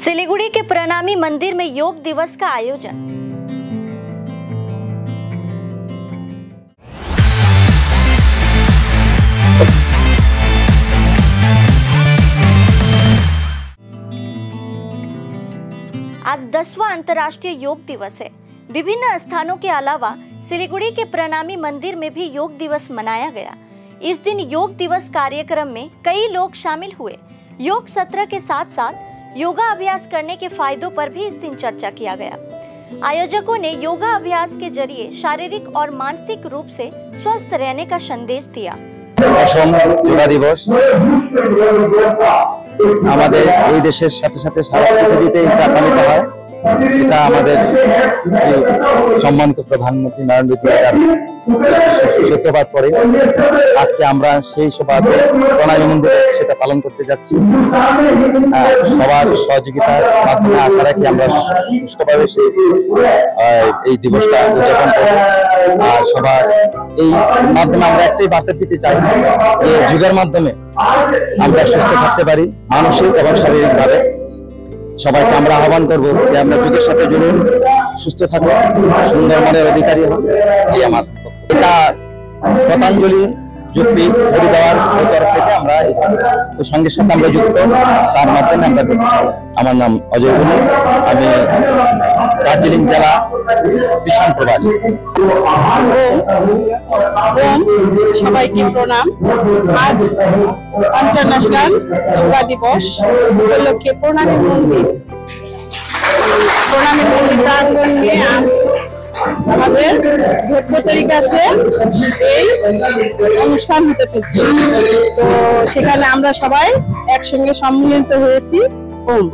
सिलीगुड़ी के प्रणामी मंदिर में योग दिवस का आयोजन। आज 10वां अंतर्राष्ट्रीय योग दिवस है। विभिन्न स्थानों के अलावा सिलीगुड़ी के प्रणामी मंदिर में भी योग दिवस मनाया गया। इस दिन योग दिवस कार्यक्रम में कई लोग शामिल हुए। योग सत्र के साथ साथ योगा अभ्यास करने के फायदों पर भी इस दिन चर्चा किया गया। आयोजकों ने योगा अभ्यास के जरिए शारीरिक और मानसिक रूप से स्वस्थ रहने का संदेश दिया। योगा दिवस আমাদের এই দেশের সাথে সাথে সারা পৃথিবীতে এটা পালিত হয়। এটা আমাদের সম্মানিত প্রধানমন্ত্রী নরেন্দ্র মোদী সূত্রপাত করে। আজকে আমরা সেই সভাতে প্রণামী মন্দিরে সেটা পালন করতে যাচ্ছি। সবার সহযোগিতার মাধ্যমে আশা রাখি আমরা সুষ্ঠুভাবে এই দিবসটা উদযাপন করব। আর সবার এই মাধ্যমে আমরা একটাই বার্তা দিতে চাই যে যোগের মাধ্যমে আমরা সুস্থ থাকতে পারি মানসিক এবং শারীরিকভাবে। সবাইকে আমরা আহ্বান করব যে আমরা যোগের সাথে জুড়ুন, সুস্থ থাকুন, সুন্দর মনের অধিকারী হন। এই আমার এটা পতঞ্জলি যোগপীঠ হরিদ্বার তরফ থেকে আমরা এই সঙ্গের সাথে আমরা যুক্ত। তার মাধ্যমে আমরা আমার নাম অজয় গুনি, আমি দার্জিলিং জেলা কিষান প্রভারী। সবাইকে প্রণাম। আজ ইন্টারন্যাশনাল যোগা দিবস উপলক্ষে প্রণামী মন্দির প্রাঙ্গণে আজ আমাদের ধর্মতরী কাছে এই অনুষ্ঠান হতে চলছে। তো সেখানে আমরা সবাই একসঙ্গে সম্মিলিত হয়েছি। ওম।